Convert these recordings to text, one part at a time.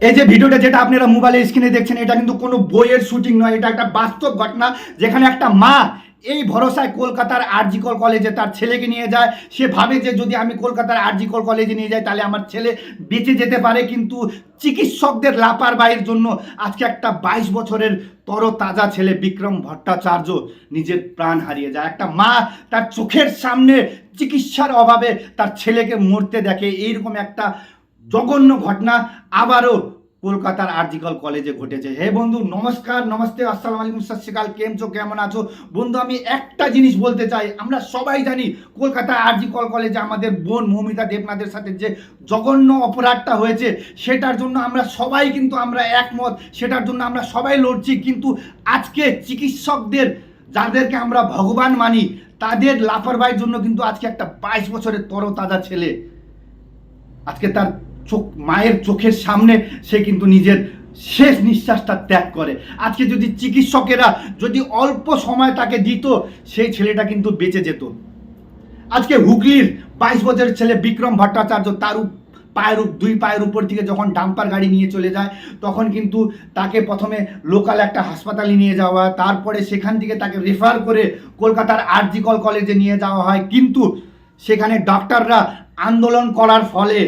এই যে ভিডিওটা যেটা আপনারা মোবাইলের স্ক্রিনে দেখছেন, এটা কিন্তু কোনো বইয়ের শুটিং নয়, এটা একটা বাস্তব ঘটনা। যেখানে একটা মা এই ভরসায় কলকাতার আরজি কর কলেজে তার ছেলেকে নিয়ে যায়। সে ভাবে যে যদি আমি কলকাতার আরজি কর কলেজে নিয়ে যাই তাহলে আমার ছেলে বেঁচে যেতে পারে, কিন্তু চিকিৎসকদের লাপারবাহির জন্য আজকে একটা 22 বছরের তরতাজা ছেলে বিক্রম ভট্টাচার্য নিজের প্রাণ হারিয়ে যায়। একটা মা তার চোখের সামনে চিকিৎসার অভাবে তার ছেলেকে মরতে দেখে। এইরকম একটা জঘন্য ঘটনা আবারও কলকাতার আরজি কর কলেজে ঘটেছে। হে বন্ধু, নমস্কার, নমস্তে, আসসালামু আলাইকুম, সত শ্রী আকাল, কেমন আছো বন্ধু? আমি একটা জিনিস বলতে চাই, আমরা সবাই জানি কলকাতা আরজি কর কলেজে আমাদের বোন মৌমিতা দেবনাথের সাথে যে জঘন্য অপরাধটা হয়েছে, সেটার জন্য আমরা সবাই কিন্তু আমরা একমত, সেটার জন্য আমরা সবাই লড়ছি। কিন্তু আজকে চিকিৎসকদের, যাদেরকে আমরা ভগবান মানি, তাদের লাপরবাহির জন্য কিন্তু আজকে একটা 22 বছরের তরতাজা ছেলে আজকে তার মায়ের চোখের সামনে সে কিন্তু নিজের শেষ নিঃশ্বাসটা ত্যাগ করে। আজকে যদি চিকিৎসকেরা যদি অল্প সময় তাকে দিত, সেই ছেলেটা কিন্তু বেঁচে যেত। আজকে হুগলির 22 বছরের ছেলে বিক্রম ভট্টাচার্য, তার দুই পায়ের উপর থেকে যখন ডাম্পার গাড়ি নিয়ে চলে যায়, তখন কিন্তু তাকে প্রথমে লোকাল একটা হাসপাতালে নিয়ে যাওয়া, তারপরে সেখান থেকে তাকে রেফার করে কলকাতার আরজি কর কলেজে নিয়ে যাওয়া হয়। কিন্তু সেখানে ডক্টররা আন্দোলন করার ফলে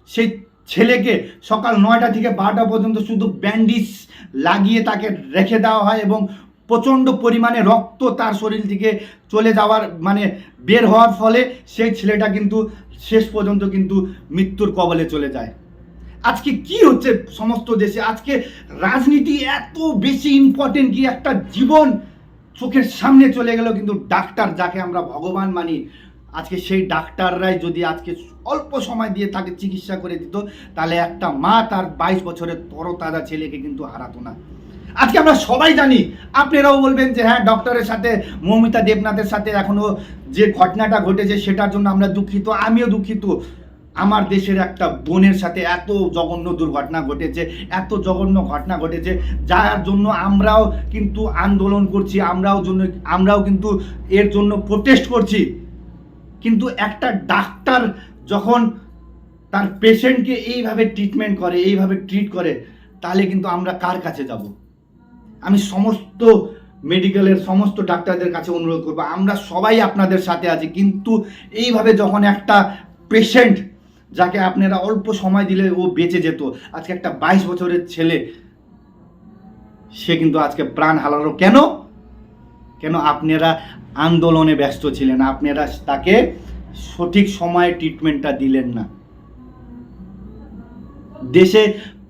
সেই ছেলেকে সকাল 9টা থেকে 12টা পর্যন্ত শুধু ব্যান্ডেজ লাগিয়ে তাকে রেখে দেওয়া হয়, এবং প্রচণ্ড পরিমাণে রক্ত তার শরীর থেকে চলে যাওয়ার বের হওয়ার ফলে সেই ছেলেটা কিন্তু শেষ পর্যন্ত কিন্তু মৃত্যুর কবলে চলে যায়। আজকে কি হচ্ছে সমস্ত দেশে? আজকে রাজনীতি এত বেশি ইম্পর্টেন্ট কি একটা জীবন চোখের সামনে চলে গেল, কিন্তু ডাক্তার, যাকে আমরা ভগবান মানি, আজকে সেই ডাক্তাররাই যদি আজকে অল্প সময় দিয়ে তাকে চিকিৎসা করে দিত, তাহলে একটা মা তার 22 বছরের তরতাজা ছেলেকে কিন্তু হারাতো না। আজকে আমরা সবাই জানি, আপনারাও বলবেন যে হ্যাঁ, ডক্টরের সাথে, মৌমিতা দেবনাথের সাথে এখনো যে ঘটনাটা ঘটেছে সেটার জন্য আমরা দুঃখিত, আমিও দুঃখিত। আমার দেশের একটা বোনের সাথে এত জঘন্য দুর্ঘটনা ঘটেছে, এত জঘন্য ঘটনা ঘটেছে, যার জন্য আমরাও কিন্তু আন্দোলন করছি, আমরাও কিন্তু এর জন্য প্রোটেস্ট করছি। কিন্তু একটা ডাক্তার যখন তার পেশেন্টকে এইভাবে ট্রিটমেন্ট করে, এইভাবে ট্রিট করে, তাহলে কিন্তু আমরা কার কাছে যাব? আমি সমস্ত মেডিকেলের সমস্ত ডাক্তারদের কাছে অনুরোধ করবো, আমরা সবাই আপনাদের সাথে আছি, কিন্তু এইভাবে যখন একটা পেশেন্ট, যাকে আপনারা অল্প সময় দিলে ও বেঁচে যেত, আজকে একটা 22 বছরের ছেলে সে কিন্তু আজকে প্রাণ হারালো। কেন? আপনারা আন্দোলনে ব্যস্ত ছিলেন, আপনারা তাকে সঠিক সময়ে ট্রিটমেন্টটা দিলেন না। দেশে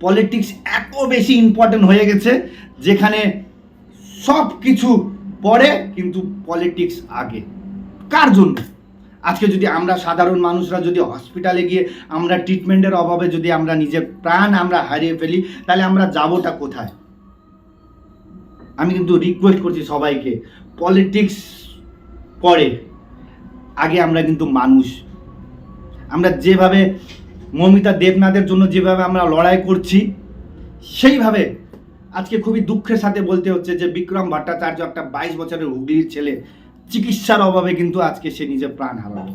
পলিটিক্স এত বেশি ইম্পর্টেন্ট হয়ে গেছে, যেখানে সব কিছু পরে কিন্তু পলিটিক্স আগে। কার জন্য? আজকে যদি আমরা সাধারণ মানুষরা যদি হসপিটালে গিয়ে আমরা ট্রিটমেন্টের অভাবে যদি আমরা নিজের প্রাণ আমরা হারিয়ে ফেলি, তাহলে আমরা যাবোটা কোথায়? আমি কিন্তু রিকোয়েস্ট করছি সবাইকে, পলিটিক্স পরে, আগে আমরা কিন্তু মানুষ। আমরা যেভাবে মৌমিতা দেবনাথের জন্য যেভাবে আমরা লড়াই করছি, সেইভাবে আজকে খুবই দুঃখের সাথে বলতে হচ্ছে যে বিক্রম ভট্টাচার্য, একটা 22 বছরের হুগলির ছেলে, চিকিৎসার অভাবে কিন্তু আজকে সে নিজের প্রাণ হারালো।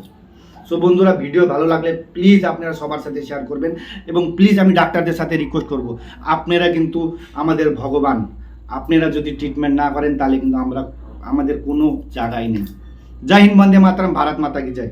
সো বন্ধুরা, ভিডিও ভালো লাগলে প্লিজ আপনারা সবার সাথে শেয়ার করবেন, এবং প্লিজ আমি ডাক্তারদের সাথে রিকোয়েস্ট করব, আপনারা কিন্তু আমাদের ভগবান। আপনারা যদি ট্রিটমেন্ট না করেন তাহলে কিন্তু আমাদের কোনো জায়গায় নেই। জয় হিন্দ, বন্দে মাতরম, ভারত মাতা কি জয়।